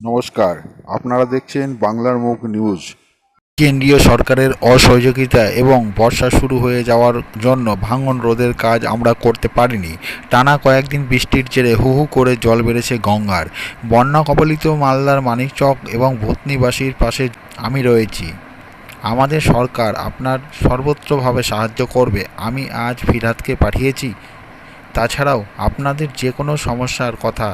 নমস্কার, আপনারা দেখছেন বাংলার মুখ নিউজ। কেন্দ্রীয় সরকারের অসহযোগিতা এবং বর্ষা শুরু হয়ে যাওয়ার জন্য ভাঙন রোধের কাজ আমরা করতে পারিনি। টানা কয়েকদিন বৃষ্টির জেরে হু হু করে জল বেড়েছে গঙ্গার। বন্যা কবলিত মালদার মানিকচক এবং ভূতনিবাসীর পাশে আমি রয়েছি। আমাদের সরকার আপনার সর্বত্রভাবে সাহায্য করবে। আমি আজ ফিরহাদকে পাঠিয়েছি। তাছাড়াও আপনাদের যে কোনো সমস্যার কথা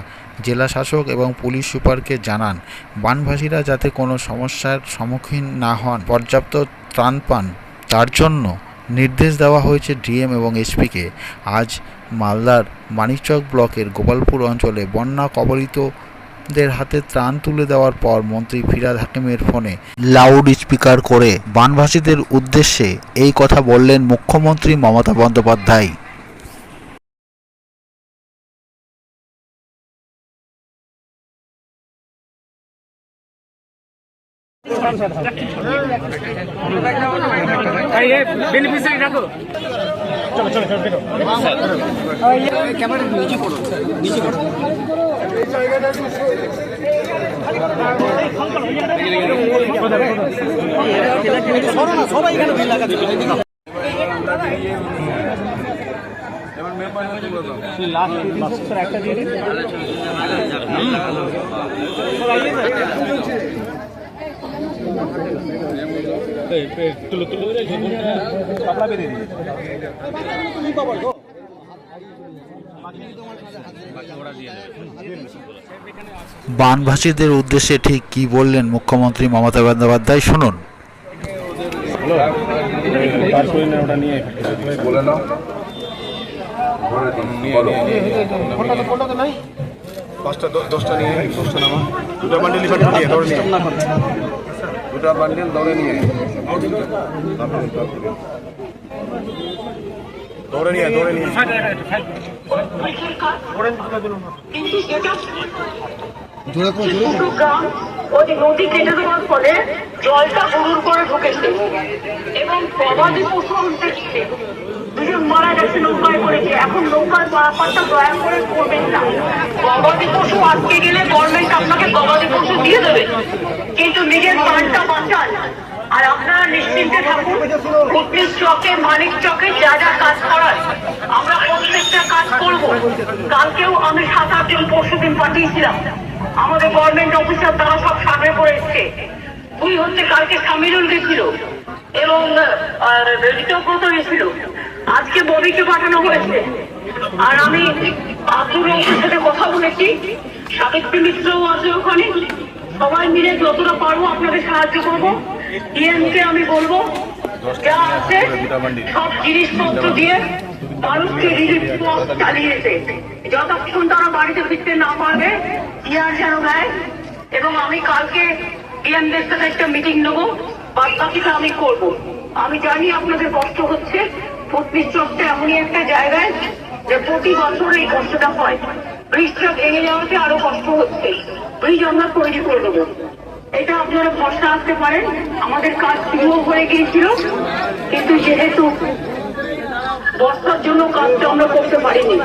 জেলাশাসক এবং পুলিশ সুপারকে জানান। বানভাসীরা যাতে কোনো সমস্যার সম্মুখীন না হন, পর্যাপ্ত ত্রাণ পান, তার জন্য নির্দেশ দেওয়া হয়েছে ডিএম এবং এসপিকে। আজ মালদার মানিকচক ব্লকের গোপালপুর অঞ্চলে বন্যা কবলিতদের হাতে ত্রাণ তুলে দেওয়ার পর মন্ত্রী ফিরহাদ হাকিমের ফোনে লাউড স্পিকার করে বানভাসীদের উদ্দেশ্যে এই কথা বললেন মুখ্যমন্ত্রী মমতা বন্দ্যোপাধ্যায়। বেনিফিশিয়ারি রাখো। চলো চলো চলো বেরো। ক্যামেরা নিচে করো, নিচে করো। সবাই এখানে ভিড় লাগাতে একটা দিয়ে দিন। বানভাসীদের উদ্দেশ্যে ঠিক কি বললেন মুখ্যমন্ত্রী মমতা বন্দ্যোপাধ্যায়, শুনুন। পাঁচটা দশটা নিয়ে দশটা নামা দুটা বান্ডিল দুটা বান্ডিল দৌড়ে নিয়ে দৌড়ে নিয়ে নদী কেটে দেওয়ার ফলে জলটা হুড়ুর করে ঢুকেছে এবং গবাদি পশু উঠতে দুজন মারা গেছে নৌকায় করেছে। এখন নৌকার পারাপারটা দয়া করে করবেন না। গবাদি পশু আটকে গেলে গভর্নমেন্ট আপনাকে গবাদি পশু দিয়ে দেবে, কিন্তু নিজের প্রাণটা বাঁচান। আর আপনারা নিশ্চিন্তে থাকুন, ভুতনির চকে মানিক চকে যা যা কাজ করার আমরা প্রত্যেকটা কাজ করব। কালকেও আমি 7-8 জন পরশুদিন পাঠিয়েছিলাম, আমাদের গভর্নমেন্ট অফিসার তারা সব সার্ভে করে এসছে। দুই হচ্ছে কালকে সামিরুল গেছিল এবং ঋতব্রত গেছিল, আজকে ববিকে পাঠানো হয়েছে। আর আমি আব্দুর রহমানের সাথে কথা বলেছি, সাবিত্রী মিত্রও আছে ওখানে। সবাই মিলে যতটা পারবো আপনাদের সাহায্য করবো। ডিএমকে আমি বলবো যা আছে সব জিনিসপত্র দিয়ে মানুষকে রিলিফ চালিয়েছে। যতক্ষণ তারা বাড়িতে ফিরতে না পারবে ইয়ার যেন দেয়। এবং আমি কালকে ডিএমদের সাথে একটা মিটিং নেবো, বাদ বাকিটা আমি করবো। আমি জানি আপনাদের কষ্ট হচ্ছে, ভুতনির চকটা এমনই একটা জায়গায় যে প্রতি বছর এই কষ্টটা হয়। ব্রিজটা ভেঙে যাওয়াতে আরো কষ্ট হচ্ছে। ব্রিজ আমরা তৈরি করে দেবো, এটা আপনারা ভরসা আসতে পারেন। আমাদের কাজ শুরু হয়ে গিয়েছিল, কিন্তু যেহেতু বর্ষার জন্য কাজটা আমরা করতে পারিনি।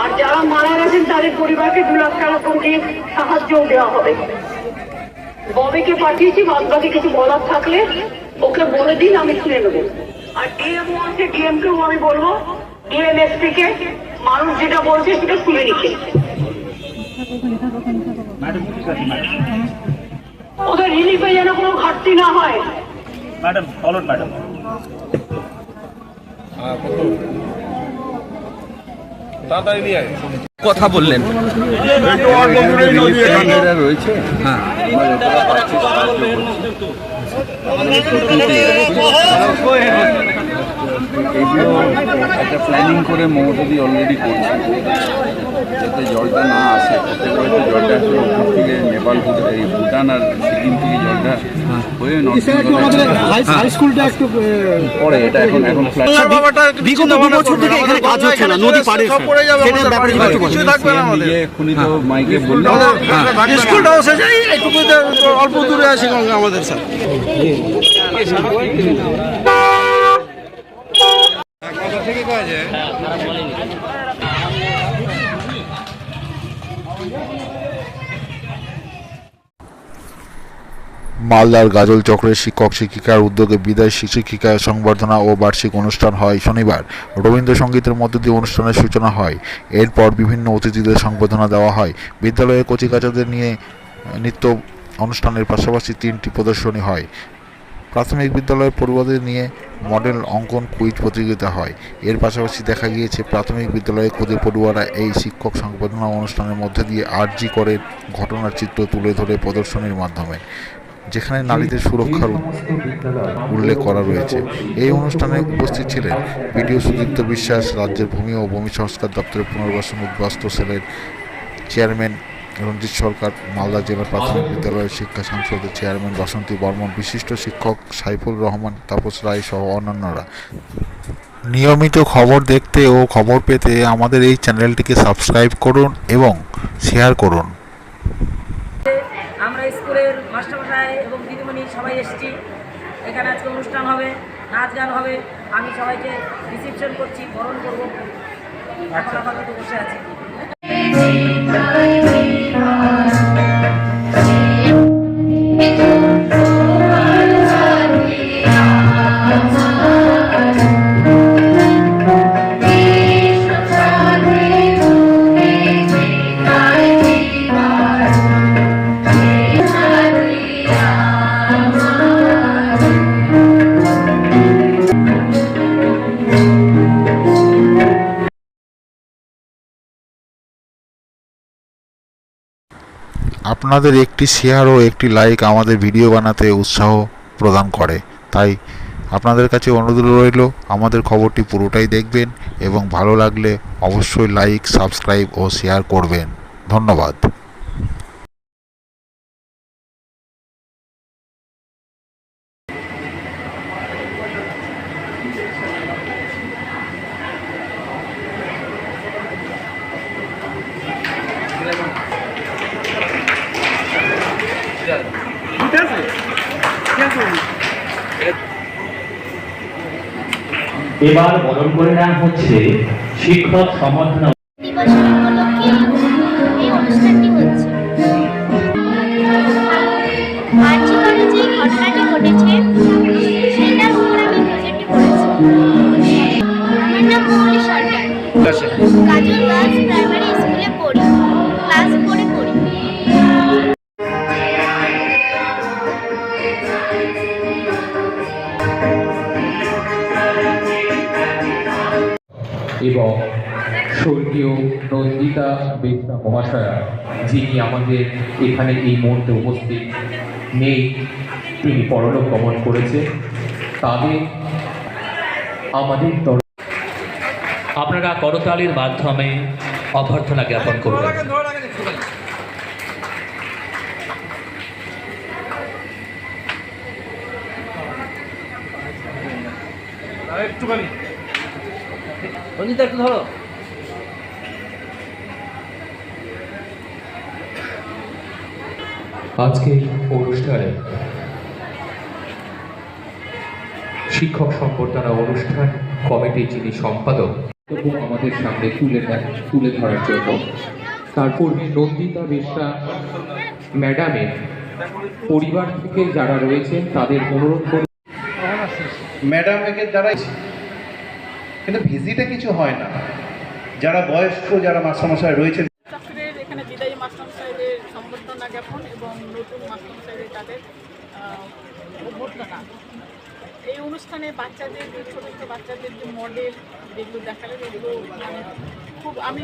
আর যারা মারা গেছেন তাদের পরিবারকে 2 লাখ টাকা করে সাহায্য দেওয়া হবে। ববিকে পাঠিয়েছি, বাদ বাকি কিছু বলার থাকলে ওকে বলে দিন, আমি শুনে নেবো। আর ডিএম আছে, ডিএম কেও আমি বলবো ডিএমএসপি কে মানুষ যেটা বলছে সেটা শুনে নিচ্ছে। ওদের রিলিফে যেন কোনো ঘাটতি না হয়। ম্যাডাম ফলোড ম্যাডাম তাড়াতাড়ি নিয়ে আয়। কথা বললেন রয়েছে। হ্যাঁ, এগুলো একটা প্ল্যানিং করে মমতাদি অলরেডি করছে, যাতে জলটা না আসে। প্রত্যেকবার তো জলটা আসলে উপর থেকে নেপাল, এই ভুটান আর সিকিম থেকে জলটা হয়ে হাই স্কুলটা একটু পরে। এটা এখন ফ্ল্যাট বিগত 2 বছর থেকে এখানে কাজ হচ্ছে না, নদী পাড়ে এক্ষুনি তো মাইকে বললাম স্কুলটাও সে যাই একটু অল্প দূরে আছে আমাদের স্যার। থেকে পাওয়া যায়। মালদার গাজল চক্রের শিক্ষক শিক্ষিকার উদ্যোগে বিদায় শিক্ষিকা সংবর্ধনা ও বার্ষিক অনুষ্ঠান হয় শনিবার। রবীন্দ্রসঙ্গীতের মধ্য দিয়ে অনুষ্ঠানের সূচনা হয়। এরপর বিভিন্ন অতিথিদের সংবর্ধনা দেওয়া হয়। বিদ্যালয়ের কচিকাচাদের নিয়ে নৃত্য অনুষ্ঠানের পাশাপাশি 3টি প্রদর্শনী হয়। প্রাথমিক বিদ্যালয়ের পড়ুয়াদের নিয়ে মডেল অঙ্কন কুইজ প্রতিযোগিতা হয়। এর পাশাপাশি দেখা গিয়েছে প্রাথমিক বিদ্যালয়ের ক্ষুদে পড়ুয়ারা এই শিক্ষক সংবর্ধনা অনুষ্ঠানের মধ্যে দিয়ে আরজি করের ঘটনার চিত্র তুলে ধরে প্রদর্শনীর মাধ্যমে, যেখানে নারীদের সুরক্ষার উল্লেখ করা রয়েছে। এই অনুষ্ঠানে উপস্থিত ছিলেন বিডিও সুদীপ্ত বিশ্বাস, রাজ্যের ভূমি ও ভূমি সংস্কার দপ্তরের পুনর্বাসন উদ্বাস্তু সেলের চেয়ারম্যান রঞ্জিত সরকার, মালদা জেলা প্রাথমিক বিদ্যালয়ের শিক্ষা সংসদের চেয়ারম্যান বাসন্তী বর্মন, বিশিষ্ট শিক্ষক সাইফুল রহমান, তাপস রায় সহ অন্যান্যরা। নিয়মিত খবর দেখতে ও খবর পেতে আমাদের এই চ্যানেলটিকে সাবস্ক্রাইব করুন এবং শেয়ার করুন। আমরা স্কুলের মাস্টারমশাই এবং দিদিমণি সবাই এসেছি। এখানে আজকে অনুষ্ঠান হবে, নাচ গান হবে। আমি সবাইকে রিসিপশন করছি, বরণ করবো। এখন আপাতত বসে আছি। আপনাদের একটি শেয়ার ও একটি লাইক আমাদের ভিডিও বানাতে উৎসাহ প্রদান করে, তাই আপনাদের কাছে অনুরোধ রইল আমাদের খবরটি পুরোটাই দেখবেন এবং ভালো লাগলে অবশ্যই লাইক, সাবস্ক্রাইব ও শেয়ার করবেন। ধন্যবাদ। এবার বরণ করে নেওয়া হচ্ছে শিক্ষক সম্বর্ধনা দিবসের উপলক্ষে এই অনুষ্ঠানটি হচ্ছে। আরজি করে যে ঘটনাটি ঘটেছে সেটার উপর আমি প্রজেক্টটি করেছি। আমার নাম মৌলি সরকার, কাজল গার্লস প্রাইমারি স্কুলে পড়ি, ক্লাস 4-এ পড়ি। এবং স্বর্গীয় নন্দিতা বেসরা মহাশয়া, যিনি আমাদের এখানে এই মুহূর্তে উপস্থিত নেই, তিনি পরলোক গমন করেছে, তাদের আমাদের আপনারা করতালির মাধ্যমে অভ্যর্থনা জ্ঞাপন করবেন। একটুখানি রঞ্জিতা একটু ধরো। আজকে অনুষ্ঠানে শিক্ষক সম্বর্ধনা অনুষ্ঠান কমিটির যিনি সম্পাদক আমাদের সামনে তুলে ধরার জন্য, তারপর নন্দিতা বেসরা ম্যাডামের পরিবার থেকে যারা রয়েছেন তাদের অনুরোধ করে ম্যাডামের দ্বারা কিন্তু ভিজিটে কিছু হয় না। যারা বয়স্ক, যারা মাস্টারমশাই রয়েছেন, চক্রের এখানে বিদায়ী মাস্টারমশাইদের সম্বর্ধনা জ্ঞাপন এবং নতুন মাস্টারমশাইদের তাদের অভ্যর্থনা। এই অনুষ্ঠানে বাচ্চাদের, ছোটো ছোটো বাচ্চাদের যে মডেল যেগুলো দেখালেন, এগুলো মানে খুব আমি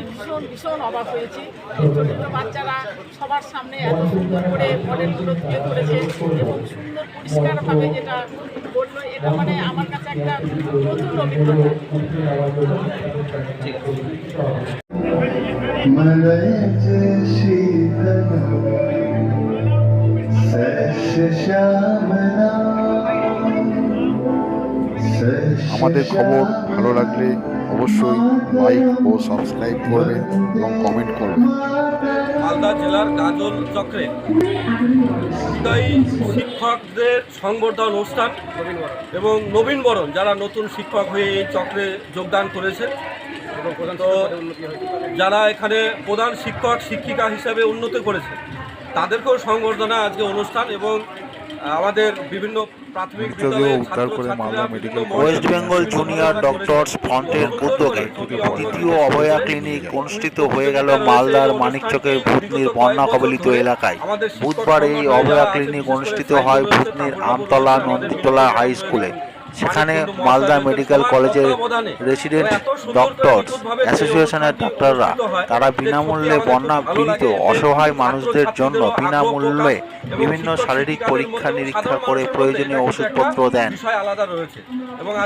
ভীষণ অবাক হয়েছি। ছোটো ছোটো বাচ্চারা সবার সামনে এত সুন্দর করে মডেলগুলো তুলে ধরেছে এবং সুন্দর পরিষ্কারভাবে যেটা বললো, এটা মানে আমার কাছে একটা নতুন অভিজ্ঞতা। আমাদের খবর ভালো লাগলে অবশ্যই লাইক ও সাবস্ক্রাইব করবেন এবং কমেন্ট করবেন। মালদা জেলার গাজল চক্রে বিদায়ী শিক্ষকদের সংবর্ধনা অনুষ্ঠান এবং নবীনবরণ, যারা নতুন শিক্ষক হয়ে এই চক্রে যোগদান করেছে, তো যারা এখানে প্রধান শিক্ষক শিক্ষিকা হিসেবে উন্নতি করেছে তাদেরকেও সংবর্ধনা আজকে অনুষ্ঠান এবং আমাদের বিভিন্ন প্রাথমিক মৃতদেহ উদ্ধার করে Malda medical West Bengal junior doctors ফ্রন্টের উদ্যোগে দ্বিতীয় অভয়া ক্লিনিক অনুষ্ঠিত হয়ে গেল মালদার মানিকচকের ভূতনির বন্যা কবলিত এলাকায়। বুধবার এই অভয়া ক্লিনিক অনুষ্ঠিত হয় ভূতনির আমতলা নন্দীতলা হাই স্কুলে। সেখানে মালদা মেডিকেল কলেজের রেসিডেন্ট ডক্টরস অ্যাসোসিয়েশনের ডাক্তাররা তারা বিনামূল্যে বন্যা পীড়িত অসহায় মানুষদের জন্য বিনামূল্যে বিভিন্ন শারীরিক পরীক্ষা নিরীক্ষা করে প্রয়োজনীয় ওষুধপত্র দেন।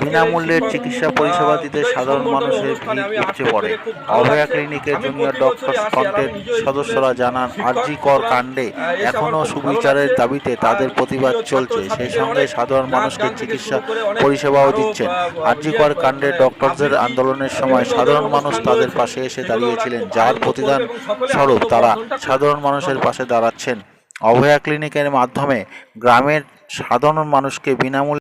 বিনামূল্যের চিকিৎসা পরিষেবা দিতে সাধারণ মানুষের ভিড় উপচে পড়ে। অভয়া ক্লিনিকের জুনিয়র ডক্টরস ফ্রন্টের সদস্যরা জানান, আরজিকর কাণ্ডে এখনও সুবিচারের দাবিতে তাদের প্রতিবাদ চলছে। সেই সঙ্গে সাধারণ মানুষকে চিকিৎসা পরিষেবাও দিচ্ছেন। আরজিকর কাণ্ডে ডক্টরদের আন্দোলনের সময় সাধারণ মানুষ তাদের পাশে এসে দাঁড়িয়েছিলেন, যার প্রতিদান স্বরূপ তারা সাধারণ মানুষের পাশে দাঁড়াচ্ছেন। অভয়া ক্লিনিকের মাধ্যমে গ্রামের সাধারণ মানুষকে বিনামূল্যে